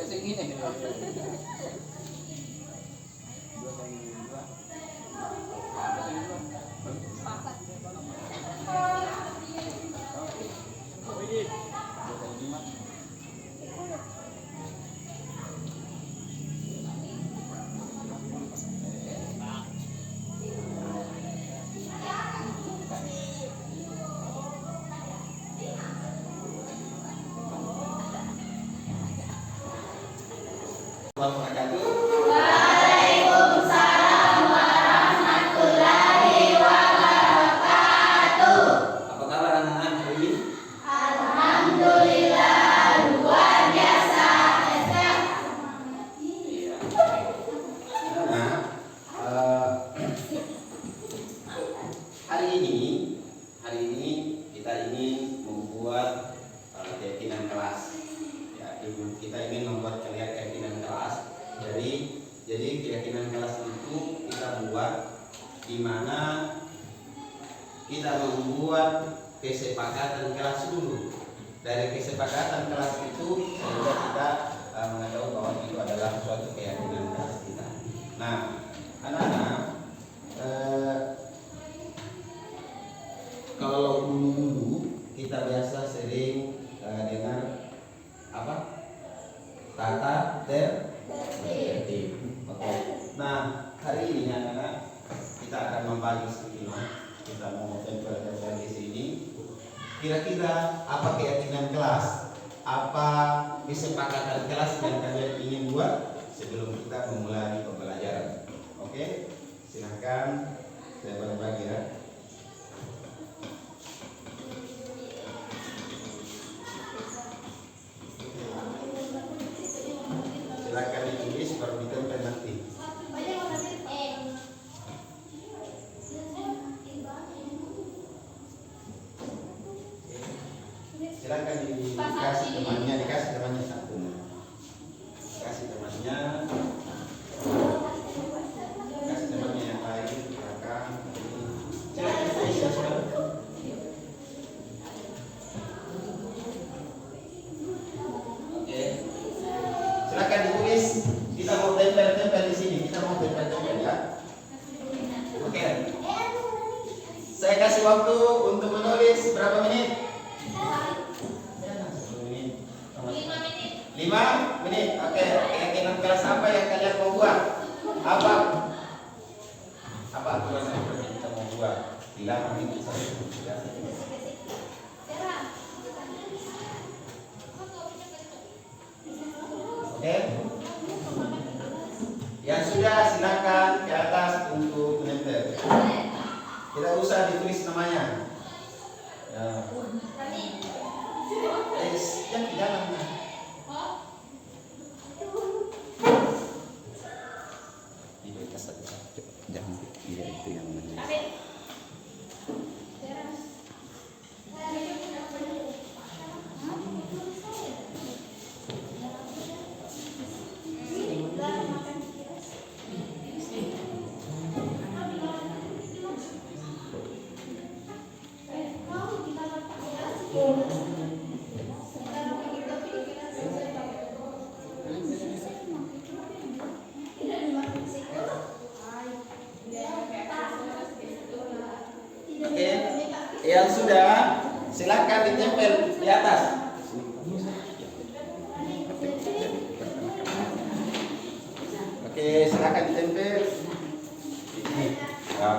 Kasih gini. Waalaikumsalam warahmatullahi wabarakatuh. Apa kabar anak-anak hari ini? Alhamdulillah luar biasa. Iya. Nah, hari ini kita ingin membuat keyakinan kelas. Ya, kita ingin membuat keyakinan kelas. Jadi keyakinan kelas itu kita buat di mana kita membuat kesepakatan kelas dulu. Dari kesepakatan kelas itu sehingga kita mengetahui bahwa itu adalah suatu keyakinan kelas kita. Nah, anak-anak, kalau dulu kita biasa sering dengar apa? Tata tertib. Oke. Nah, hari ini anak-anak kita akan membagi sedikit. Kita mau tempel-tempel di sini. Kira-kira apa keyakinan kelas? Apa kesepakatan kelas yang kalian ingin buat sebelum kita memulai pembelajaran? Oke, silahkan saya bagi ya. Silahkan ditulis baru ditempel nanti. Silakan dikasih temannya satu. Kasih temannya yang lain. Silakan. Silakan ditulis ya saudara. Oke. Silakan ditulis. Kita mau tempel-tempel di sini. Kita mau tempel-tempel ya. Oke. Saya kasih waktu untuk menulis berapa menit? 5 menit. Oke, keyakinan kelas apa yang kalian mau buat? Apa aturan yang kita mau buat? 5 menit saja. Oke. Yang sudah silakan ke atas untuk menempel. Tidak usah ditulis namanya. Ya. Yang di dalam. Jangan tidak itu yang menulis. Oke, yang sudah silakan ditempel di atas. Oke, silakan ditempel. Ya.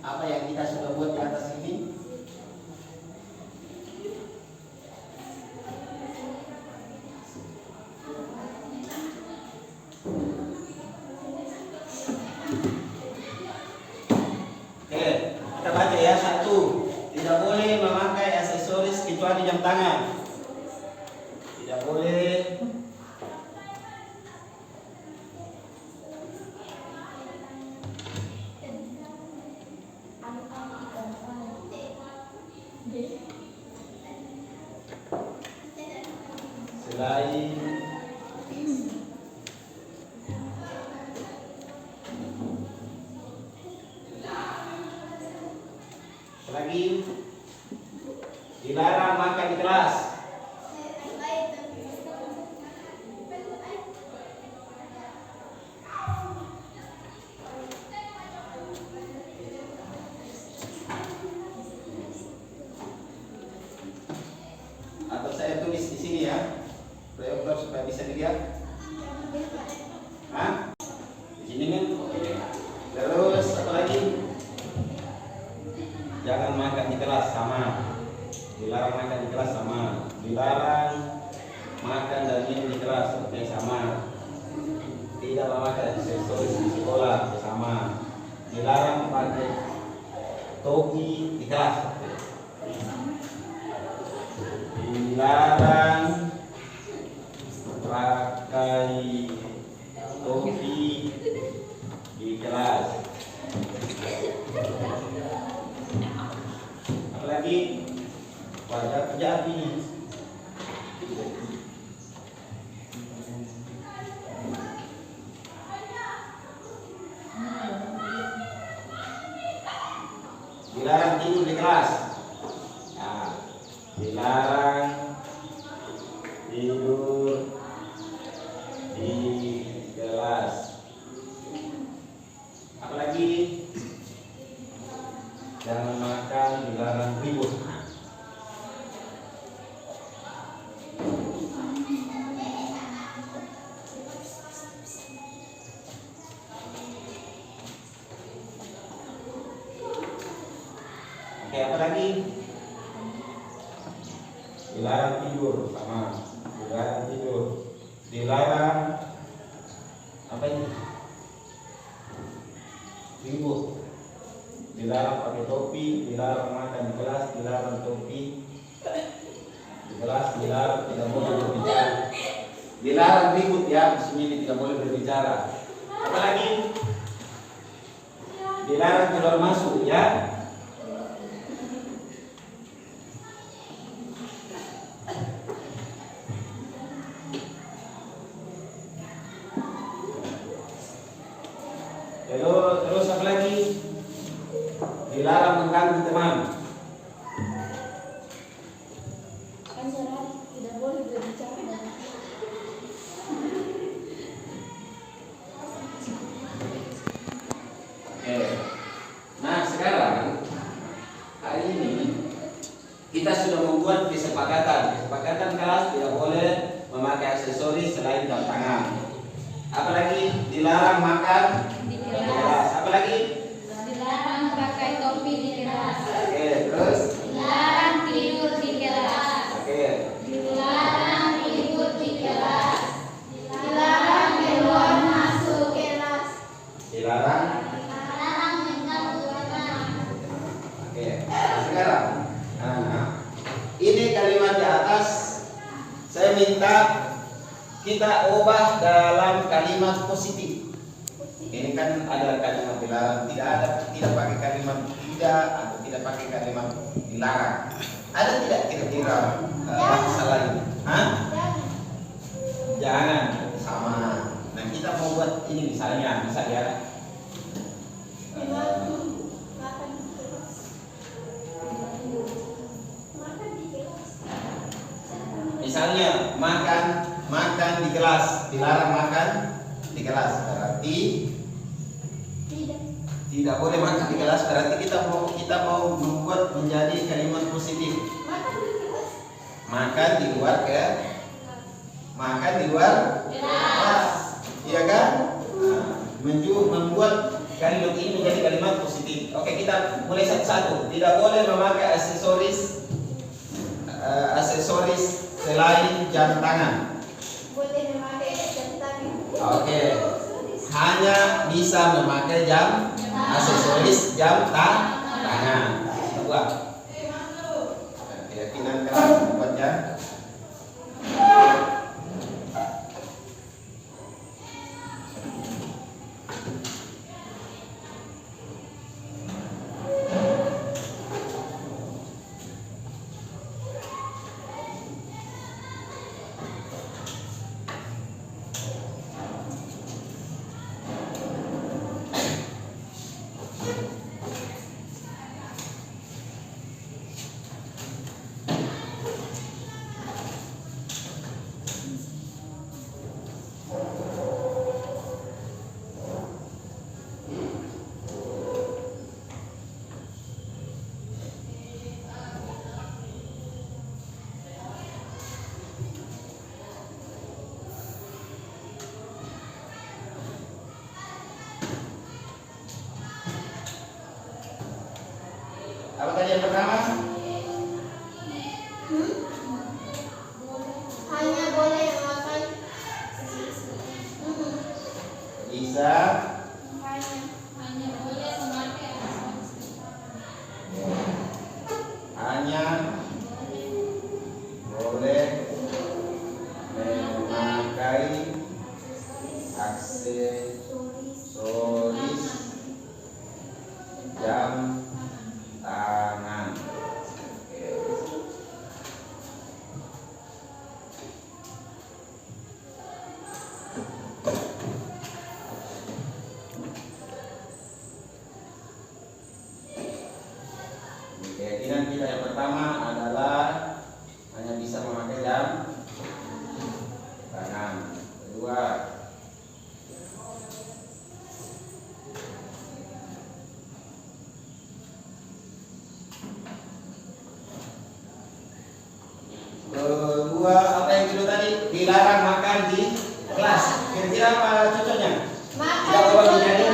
apa yang kita sudah buat di atas ini. Oke, kita baca ya. 1, tidak boleh memakai aksesoris kecuali jam tangan. Tidak boleh selain lagi dilarang makan di kelas. Atau saya tulis di sini ya, proyektor supaya bisa dilihat. Hah? Di sini kan? Oke. Terus apa lagi? Jangan makan di kelas, sama. Dilarang makan di kelas, sama. Dilarang makan dan minum di kelas, oke, sama. Tidak memakai aksesoris di sekolah, sama. Dilarang pakai topi di kelas. Dilarang pakai topi di kelas. Apalagi pada kerjaan ini. Dilarang tidur di kelas. Nah, dilarang tidur di kelas. Apalagi jangan makan, dilarang ribut. Oke, apa lagi? Dilarang tidur, sama. Dilarang tidur. Dilarang apa ini? Ribut. Dilarang pakai topi, dilarang makan di kelas, dilarang topi di kelas, dilarang tidak boleh berbicara. Dilarang ribut ya, di sini tidak boleh berbicara. Apalagi? Dilarang keluar masuk ya. Terus apa lagi? Dilarang mengganggu teman. Kan syarat tidak boleh berbicara. Oke. Nah sekarang hari ini kita sudah membuat kesepakatan kelas tidak boleh memakai aksesoris selain jam tangan. Apalagi dilarang makan di kelas. Apalagi Dilarang pakai topi di kelas. oke, terus Dilarang tidur di kelas. oke, Dilarang ribut di kelas. Dilarang keluar masuk kelas. dilarang. Dilarang mengganggu teman. Oke. Nah, sekarang ini kalimat di atas saya minta kita ubah dalam kalimat positif. Ini kan ada kalimat dilarang, tidak pakai kalimat tidak atau tidak pakai kalimat dilarang. Ada tidak kira-kira bahasa lain? Hah? Jangan sama. Nah kita mau buat ini misalnya misalnya makan di kelas, dilarang makan di kelas, berarti tidak boleh makan di kelas, berarti kita mau membuat menjadi kalimat positif. Makan di luar kelas, iya kan? Nah, membuat kalimat ini menjadi kalimat positif. Oke, kita mulai satu-satu. Tidak boleh memakai aksesoris selain jam tangan. Boleh memakai jam tangan. Oke. Hanya bisa memakai aksesoris jam tangan. Dua. Keyakinan keras tempatnya. Apa tadi yang pertama? Hanya boleh memakai Bisa. hanya boleh memakai Hanya boleh memakai aksesoris jam tangan. Oke. Keyakinan kita yang pertama adalah hanya bisa memakai jam tangan. Kedua, apa yang kedua tadi? Dilarang makan di kelas. Kira-kira apa cocoknya? Tidak boleh menjadi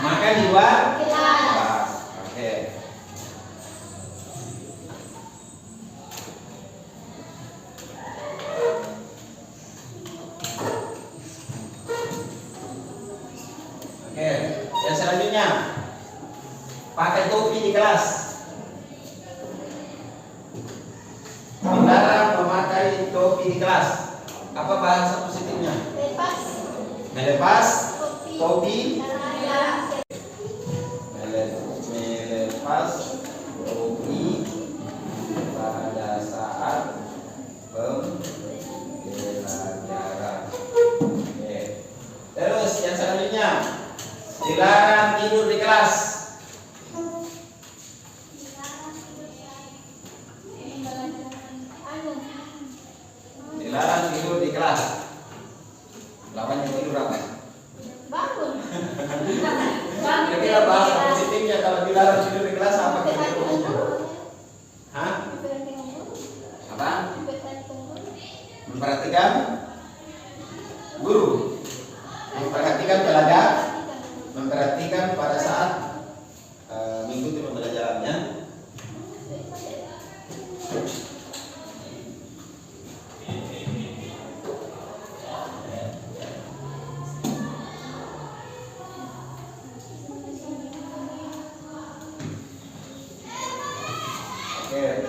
makan di luar kelas. Oke. Oke, yang selanjutnya pakai topi di kelas. Dilarang memakai topi di kelas. Apa bahasa positifnya? Melepas topi. Melepas topi pada saat pembelajaran. Oke. Terus yang selanjutnya dilarang tidur di kelas. Dilarang tidur di kelas. Lawannya tidur apa? bangun. Kira-kira bahasa positifnya kalau dilarang tidur di kelas apa kira-kira? Hah? Apa? Memperhatikan guru. Memperhatikan pelajar. Memperhatikan pada saat mengikuti pembelajarannya. Oke.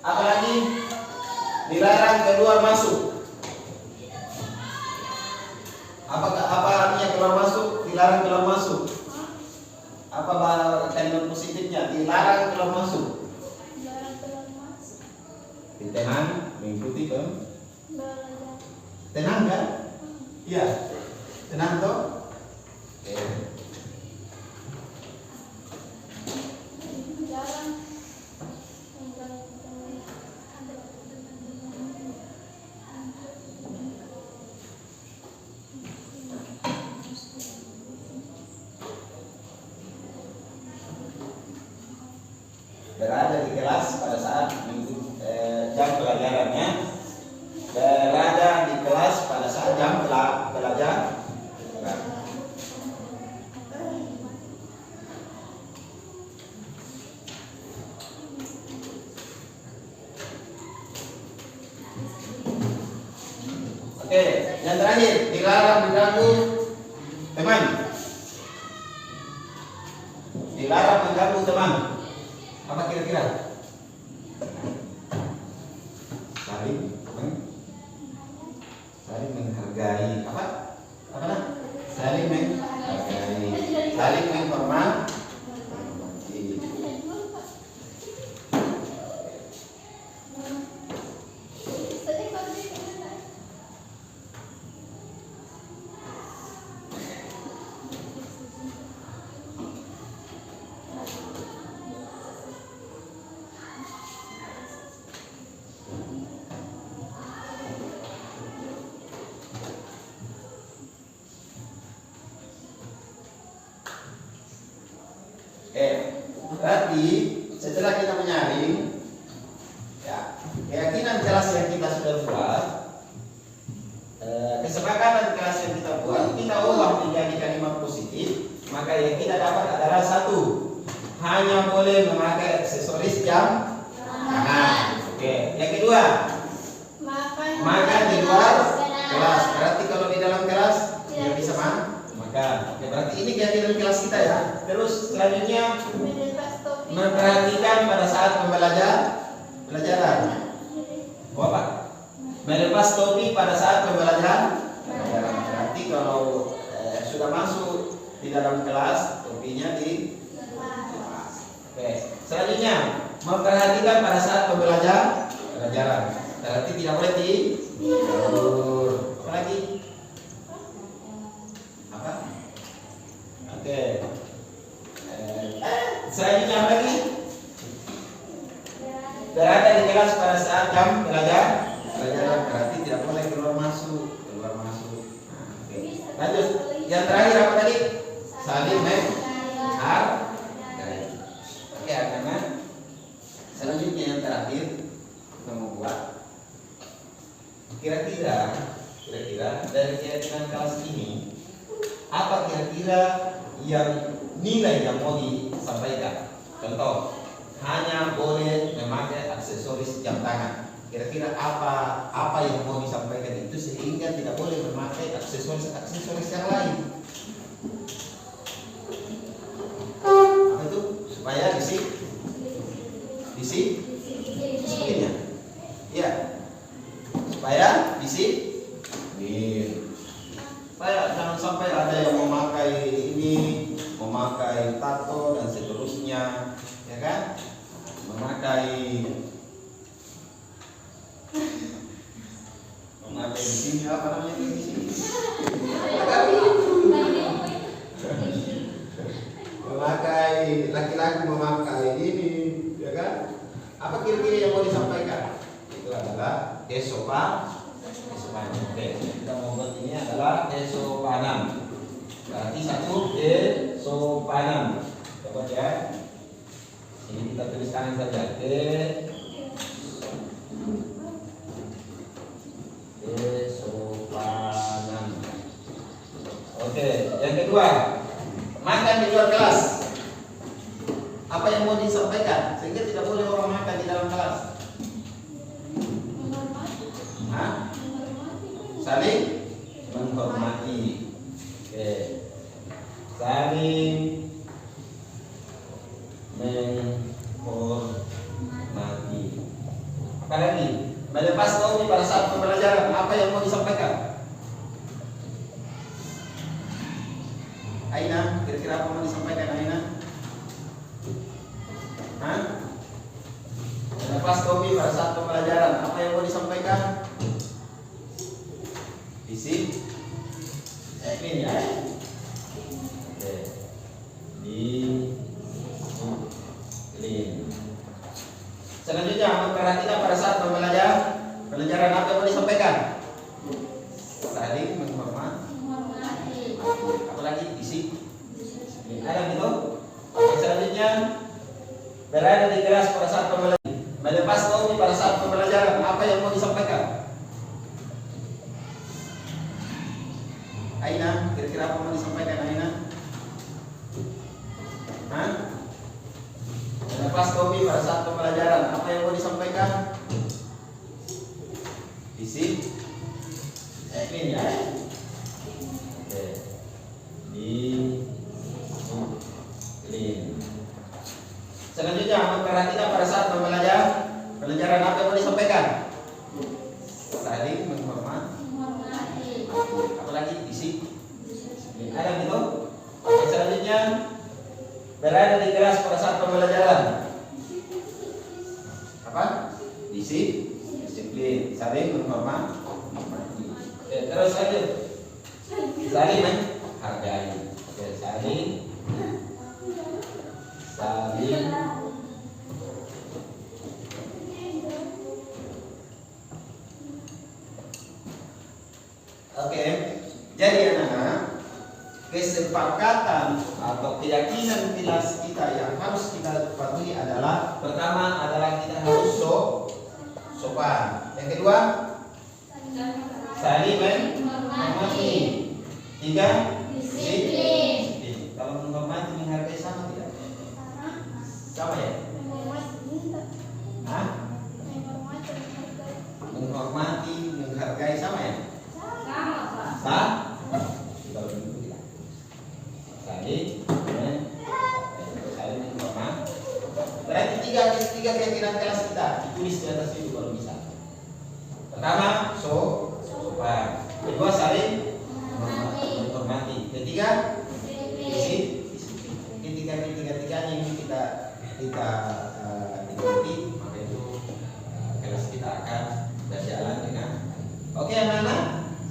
Apalagi dilarang keluar masuk. Apa artinya keluar masuk? Dilarang keluar masuk. Apa kalimat positifnya? Dilarang keluar masuk. Tenang, mengikuti tenang kan? Iya. Tenang toh? Oke. Berada di kelas pada saat jam pelajarannya. Berada di kelas pada saat jam pelajaran. Yang terakhir, dilarang mengganggu teman. Dilarang mengganggu teman. Apa kira-kira? Saling menghargai. Apa? Apa nah? Saling menghargai. Saling menghormati. Berarti setelah kita menyaring, ya, keyakinan kelas yang kita sudah buat, kesepakatan kelas yang kita buat, kita ubah menjadi kalimat positif, maka yang kita dapat adalah satu, hanya boleh memakai aksesoris jam tangan. Oke. Yang kedua, makan di luar kelas. Berarti kalau di dalam kelas tidak bisa makan. Oke, berarti ini keyakinan kelas kita ya. Terus selanjutnya memperhatikan pada saat pembelajaran. Apa? Melepas topi pada saat pembelajaran. Berarti kalau sudah masuk di dalam kelas, topinya dilepas. Oke. Selanjutnya memperhatikan pada saat pembelajaran. Berarti tidak boleh tidur. Apa lagi? Apa? Oke. Selanjutnya apa lagi? Berada di kelas pada saat jam pelajaran. Berarti tidak boleh keluar masuk. Oke. Lanjut. Yang terakhir apa tadi? Saling menghargai. Oke, anak-anak. Selanjutnya yang terakhir kita mau buat. Kira-kira dari keyakinan kelas ini, apa kira-kira yang nilai yang mau disampaikan? Contoh, hanya boleh memakai aksesoris jam tangan. Kira-kira apa yang mau disampaikan itu sehingga tidak boleh memakai aksesoris yang lain? Apa itu? Supaya disiplinnya. Ya. Supaya disiplin. Supaya jangan sampai ada yang memakai ini, memakai tato dan seterusnya, ya kan? Memakai di sini apa namanya di sini? Memakai laki-laki memakai ini, ya kan? Apa kira-kira yang mau disampaikan? Itu adalah kesopanan. Oke, kita mau buat ini adalah kesopanan. Berarti satu kesopanan. Coba ya. Ini kita tulis tangan saja. Kesopanan. Oke, yang kedua, makan di luar kelas. Apa yang mau disampaikan? Sehingga tidak boleh orang makan di dalam kelas. Saling menghormati. Oke. Saling menghormati. Apa lagi? Melepas topi pada saat pembelajaran. Apa yang mau disampaikan? Aina, kira-kira apa mau disampaikan Aina? Melepas topi pada saat pembelajaran. Apa yang mau disampaikan? Disiplin ya. Oke. Disiplin. Selanjutnya memperhatikan pada saat pembelajaran. Pelajaran apa yang mau disampaikan? Saling menghormati. Apalagi disiplin. Ada gitu? Selanjutnya berada di kelas pada saat pembelajaran. Melepas topi pada saat pembelajaran. Apa yang mau disampaikan? Aina, kira-kira apa mau disampaikan Aina? Melepas topi pada saat pembelajaran. Apa yang mau disampaikan? Disiplin ya. Selanjutnya memperhatikan pada saat pembelajaran apa yang mau disampaikan. Saling menghormati. Apalagi disiplin. Ada gitu. Yang selanjutnya berada di kelas pada saat pembelajaran. Apa? Disiplin. Saling menghormati. Oke, terus lanjut. Saling menghargai. Oke, saling Oke, jadi anak-anak, kesepakatan atau keyakinan kelas kita yang harus kita patuhi adalah pertama adalah kita harus sopan. Yang kedua, saling menghormati. Tiga, disiplin. Kalau menghormati menghargai sama tidak? Sama ya? Hah? Menghormati menghargai sama ya? Sah? Kalau begitu tidak. Saling menghormati. Berarti tiga keyakinan kelas kita ditulis di atas itu kalau bisa. Pertama, sopan. Kedua, saling menghormati. Ketiga, disiplin. Ketiga-tiganya ini kita ikuti, maka itu kelas kita akan berjalan dengan oke anak-anak.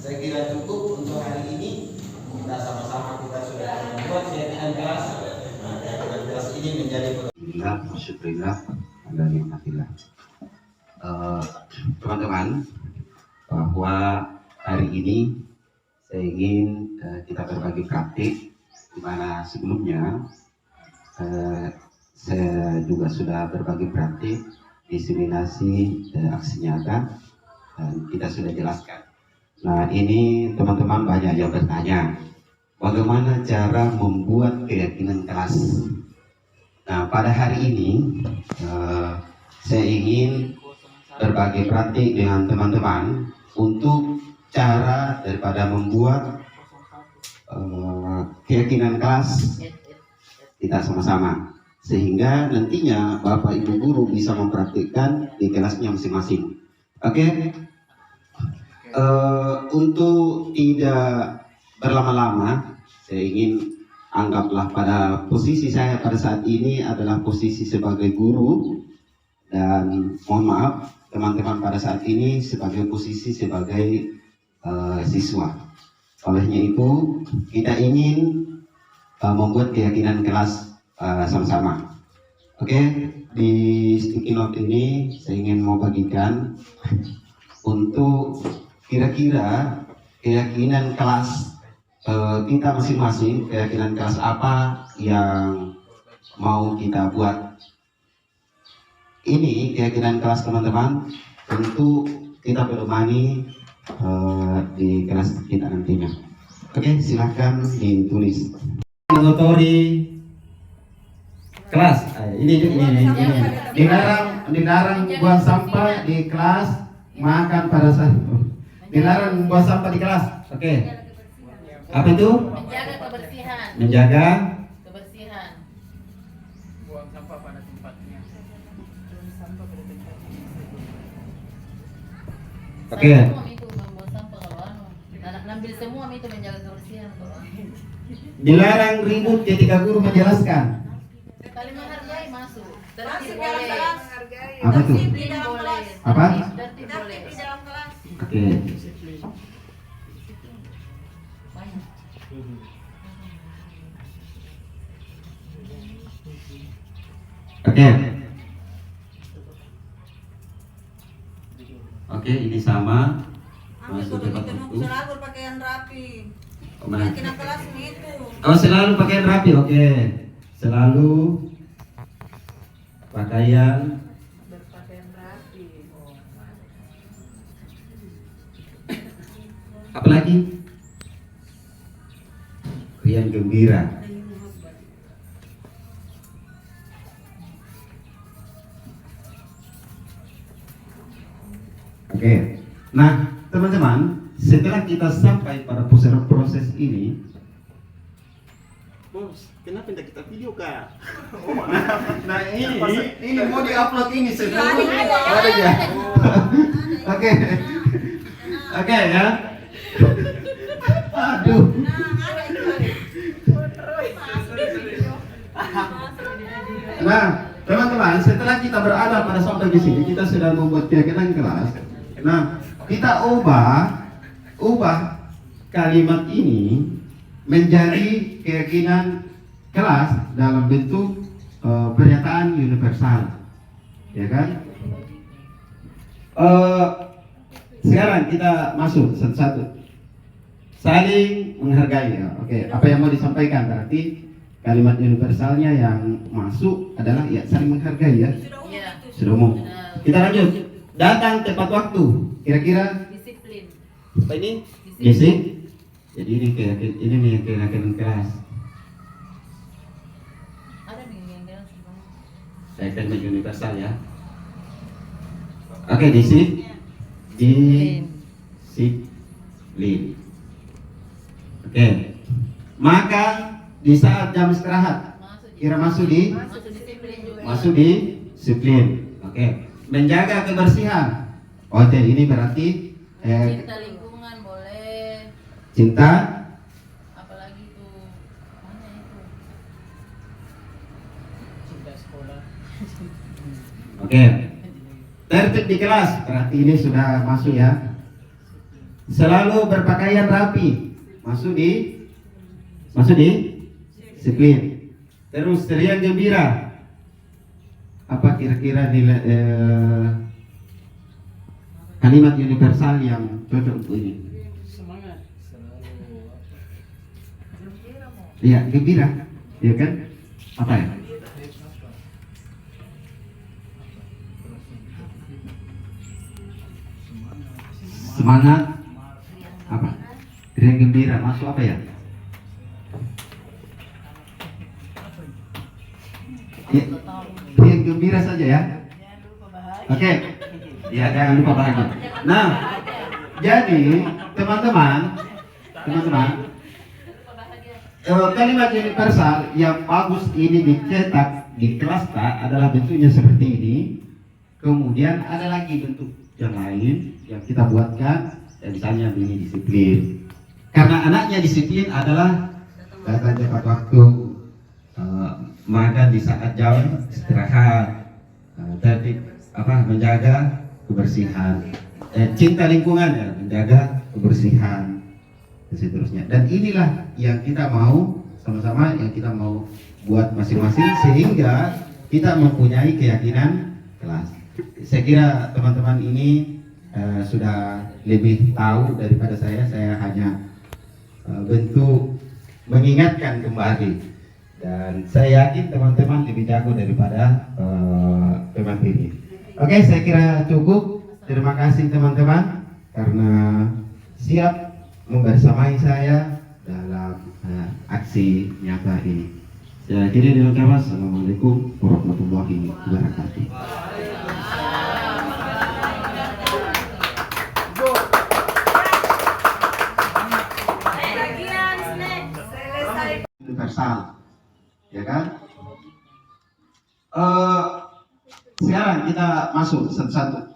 Saya kira cukup untuk hari ini. Kita sama-sama kita sudah membuat keyakinan kelas. Nah, keyakinan kelas ini menjadi syukurillah dan nikmatillah. Teman-teman, bahwa hari ini saya ingin kita berbagi praktik, di mana sebelumnya saya juga sudah berbagi praktik diseminasi aksi nyata dan kita sudah jelaskan. Nah, ini teman-teman banyak yang bertanya, bagaimana cara membuat keyakinan kelas. Nah, pada hari ini saya ingin berbagi praktik dengan teman-teman untuk cara daripada membuat keyakinan kelas kita sama-sama, sehingga nantinya Bapak Ibu guru bisa mempraktikkan di kelasnya masing-masing. Oke? Untuk tidak berlama-lama, saya ingin anggaplah pada posisi saya pada saat ini adalah posisi sebagai guru, dan mohon maaf teman-teman pada saat ini sebagai posisi sebagai siswa. Olehnya itu kita ingin membuat keyakinan kelas sama-sama. Oke, di sticky note ini saya ingin mau bagikan untuk kira-kira keyakinan kelas kita masing-masing, keyakinan kelas apa yang mau kita buat. Ini keyakinan kelas teman-teman, tentu kita bermani di kelas kita nantinya. Oke, silahkan ditulis. Mengotori kelas. Ini. Dilarang buang sampah di kelas, makan pada saat. Dilarang buang sampah di kelas. Oke. Apa itu? Menjaga kebersihan. Menjaga kebersihan. Buang sampah pada tempatnya. Oke. Semua itu membuang sampah kalau ngambil semua itu menjaga kebersihan kalau Dilarang ribut ketika guru menjelaskan. saling menghargai masuk. Tertib boleh. Apa tuh? Disiplin boleh. Apa? Tertib boleh. Oke. Banyak. Oke. Oke, ini sama. Masuk ke buku. Selalu pakaian rapi. Mana? Keyakinan kelas itu. Oh, selalu pakaian rapi. Oke. Selalu pakaian Berpakaian rapi. apa lagi? Riang gembira. Oke. Nah, teman-teman, setelah kita sampai pada proses ini, Terus kenapa tidak kita video kak? Nah ini mau diupload ini sebelum ada ya. Oke, oke ya. Aduh. Nah, teman-teman, setelah kita berada pada sampai di sini, kita sudah membuat keyakinan kelas. Nah, kita ubah kalimat ini menjadi keyakinan kelas dalam bentuk pernyataan universal, ya kan? Sekarang kita masuk satu-satu. Saling menghargai ya. Oke, apa yang mau disampaikan berarti kalimat universalnya yang masuk adalah ya saling menghargai ya. Iya. Sudah umum. Kita lanjut. Datang tepat waktu. Kira-kira Disiplin. apa ini? Disiplin. Jadi ini keyakinan kelas. Ada yang jelas sebenarnya. Saya kalimat universal ya. Oke, disiplin. Oke. Makan di saat jam istirahat. Kira masuk di Disiplin juga. masuk di disiplin. Oke. Menjaga kebersihan. Oke, ini berarti Cinta lingkungan boleh. cinta Apalagi tuh mana itu? Cinta sekolah. Oke. Tertib di kelas. Berarti ini sudah masuk ya. Selalu berpakaian rapi. Masuk di disiplin. Terus teriak gembira. Apa kira-kira nilai kalimat universal yang cocok untuk ini? Semangat. Selalu Iya, gembira. Iya kan? Apa ya? Semangat. Apa? Teriak gembira. Masuk apa ya? Teriak gembira saja ya. Oke. Ya, jangan lupa bahagia. Nah, jadi teman-teman, kalimat universal yang bagus ini dicetak di kelas adalah bentuknya seperti ini. Kemudian ada lagi bentuk yang lain yang kita buatkan, misalnya ini disiplin. Karena anaknya disiplin adalah datang tepat waktu, makan di saat jam istirahat, tertib menjaga kebersihan, cinta lingkungan ya, menjaga kebersihan dan seterusnya. Dan inilah yang kita mau sama-sama, yang kita mau buat masing-masing sehingga kita mempunyai keyakinan kelas. Saya kira teman-teman ini sudah lebih tahu daripada saya. Saya hanya bentuk mengingatkan kembali, dan saya yakin teman-teman lebih jago daripada pemateri. Oke, saya kira cukup. Terima kasih teman-teman karena siap membersamai saya dalam aksi nyata ini. Saya kira demikian. Assalamualaikum warahmatullahi wabarakatuh. Universal, ya kan? Sekarang kita masuk satu-satu.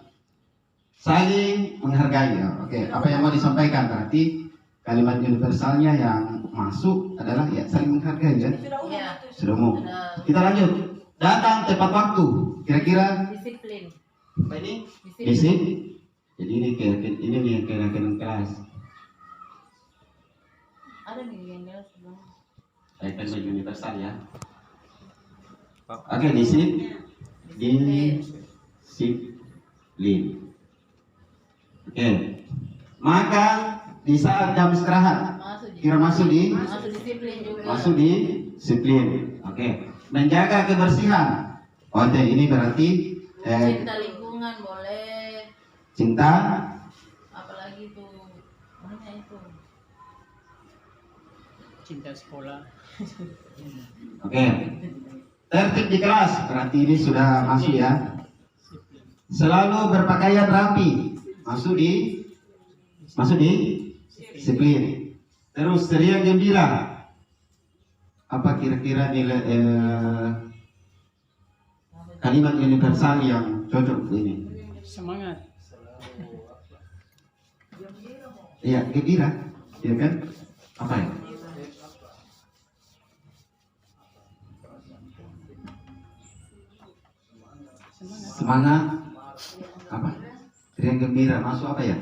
Saling menghargai ya. Oke, apa yang mau disampaikan berarti kalimat universalnya yang masuk adalah ya saling menghargai ya. Iya. Sudah umum. Kita lanjut. Datang tepat waktu. Kira-kira Disiplin. apa ini? Disiplin. Jadi ini keyakinan kelas. Ada yang jelas sebenarnya. Kalimat universal ya. Oke, disiplin. Oke. Makan di saat jam istirahat. Kira masuk di Disiplin juga. masuk di disiplin. Oke. Menjaga kebersihan. Oke, ini berarti Cinta lingkungan boleh. cinta Apalagi tuh mana itu? cinta sekolah. Oke. Tertib di kelas. Berarti ini sudah masuk ya. Selalu berpakaian rapi. Masuk di disiplin. Terus ceria gembira. apa kira-kira nilai kalimat universal yang cocok ini? Semangat. Iya, gembira, ya kan? Apa ya? Semangat. Apa? Riang gembira masuk apa ya?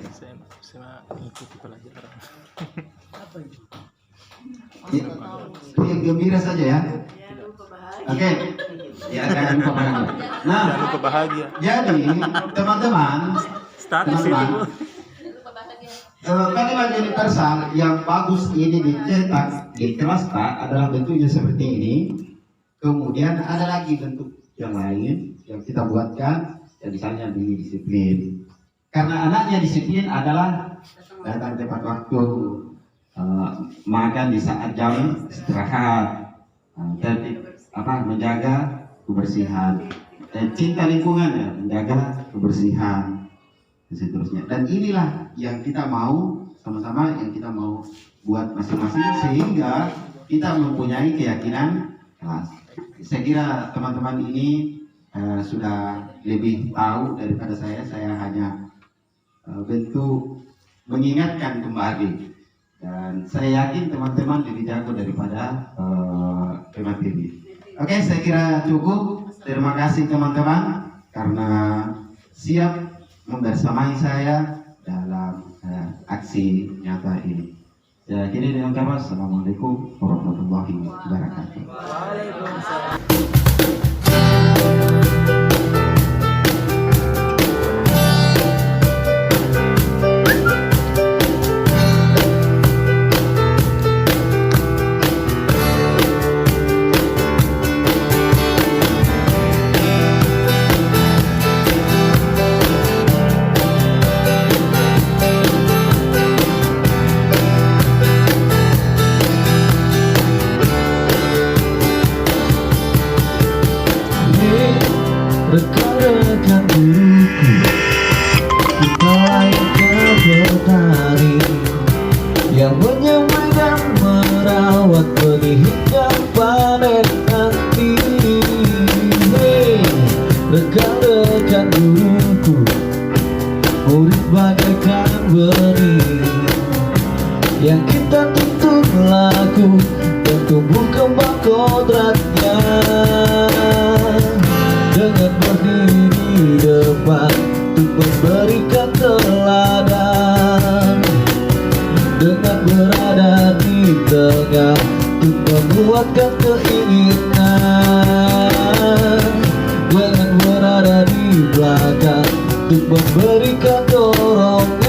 Saya mengikuti pelajaran. Apa itu? Ya, riang gembira saja ya. Ya lupa bahagia. Oke. Ya, jangan lupa bahagia. Nah, Jangan lupa bahagia. jadi teman-teman, Status itu. teman-teman, kalimat universal yang bagus ini dicetak di kelas adalah bentuknya seperti ini. Kemudian ada lagi bentuk yang lain yang kita buatkan, ya misalnya di disiplin. Karena anaknya disiplin adalah datang tepat waktu, makan di saat jam istirahat, tertib, menjaga kebersihan, dan cinta lingkungan ya, menjaga kebersihan, dan seterusnya. Dan inilah yang kita mau sama-sama, yang kita mau buat masing-masing sehingga kita mempunyai keyakinan kelas. Saya kira teman-teman ini sudah lebih tahu daripada saya. Saya hanya bentuk mengingatkan kembali, dan saya yakin teman-teman lebih jago daripada pemateri. Oke, saya kira cukup. Terima kasih teman-teman karena siap membersamai saya dalam aksi nyata ini. Ya, kini dengan kabar. Assalamualaikum warahmatullahi wabarakatuh. Rekan-rekan guruku, kita layaknya petani yang menyemai dan merawat benih hingga panen nanti. Hey, rekan-rekan guruku, murid bagaikan benih yang kita tuntut laku dan tumbuh kembang kodratnya. Dengan berdiri di depan untuk memberikan teladan, dengan berada di tengah untuk membuatkan keinginan, dengan berada di belakang untuk memberikan dorongan.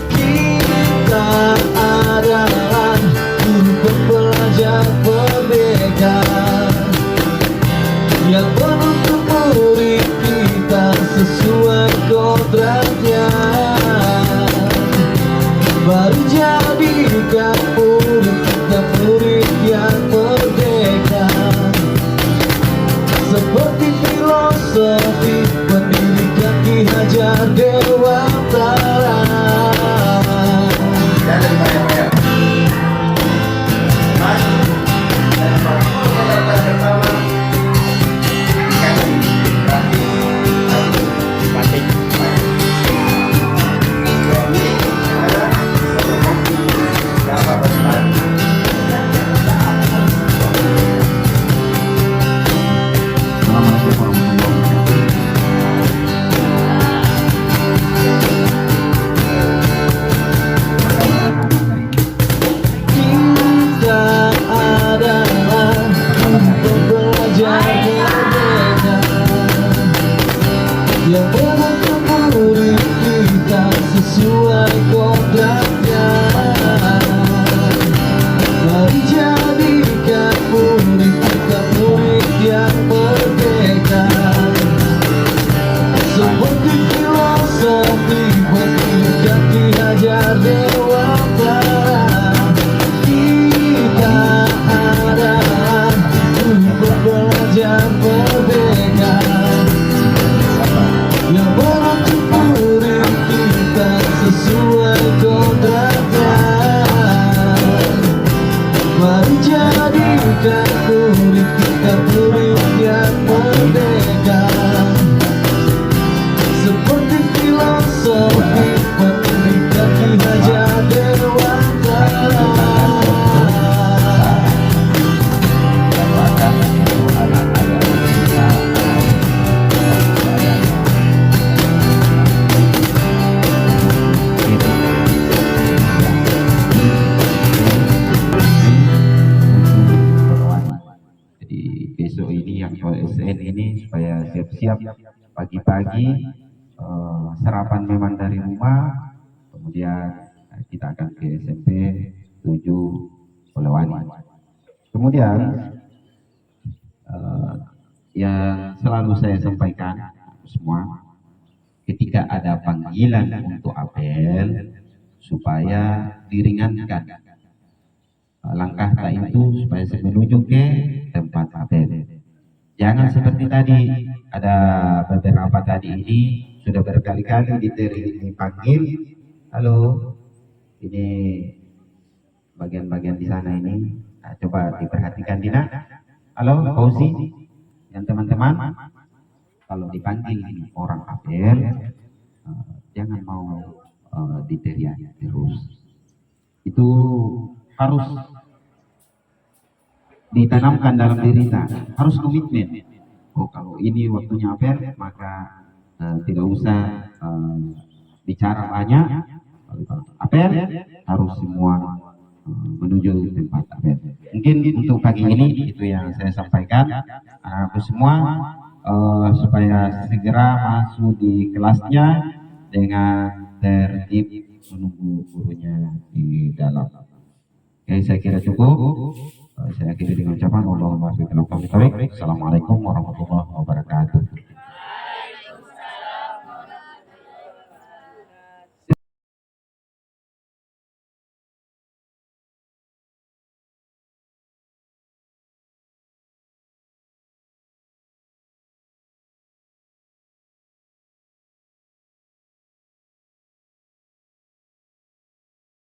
Kita adalah guru pembelajar merdeka yang menuntut murid kita sesuai kodratnya. Mari jadikan murid kita murid yang merdeka, seperti filosofi pendidikan Ki Hajar Dewantara. Yang menuntut murid kita sesuai kodratnya. Mari jadikan murid kita murid yang merdeka, seperti filosofi pendidikan Ki Hajar Dewantara. Kita adalah guru pembelajar merdeka yang menuntut murid kita sesuai kodratnya. Bagaikan kulit kita kulit yang merdeka, seperti filosofi pendidikan di Hajar Dewata. Jadi besok ini yang OSN ini supaya siap-siap pagi-pagi, sarapan memang dari rumah, kemudian kita akan ke SMP 7 Polewani. Kemudian yang selalu saya sampaikan semua, ketika ada panggilan untuk apel supaya diringankan langkah tak itu supaya menuju ke tempat apel. Jangan seperti tadi, ada beberapa tadi ini sudah berkali-kali dipanggil, halo, ini bagian-bagian di sana ini, nah, coba diperhatikan Dina, halo Fauzi, yang teman-teman, kalau dipanggil orang apel, jangan mau diteriak terus. Itu harus ditanamkan dalam diri kita, harus komitmen. Oh, kalau ini waktunya apel, maka tidak usah bicara banyak. Apel harus semua menuju tempat apel. Mungkin untuk pagi ini itu yang saya sampaikan, anak-anakku semua, supaya segera masuk di kelasnya dengan tertib menunggu gurunya di dalam. Oke, saya kira cukup. Saya akhiri dengan ucapan Assalamualaikum warahmatullahi wabarakatuh.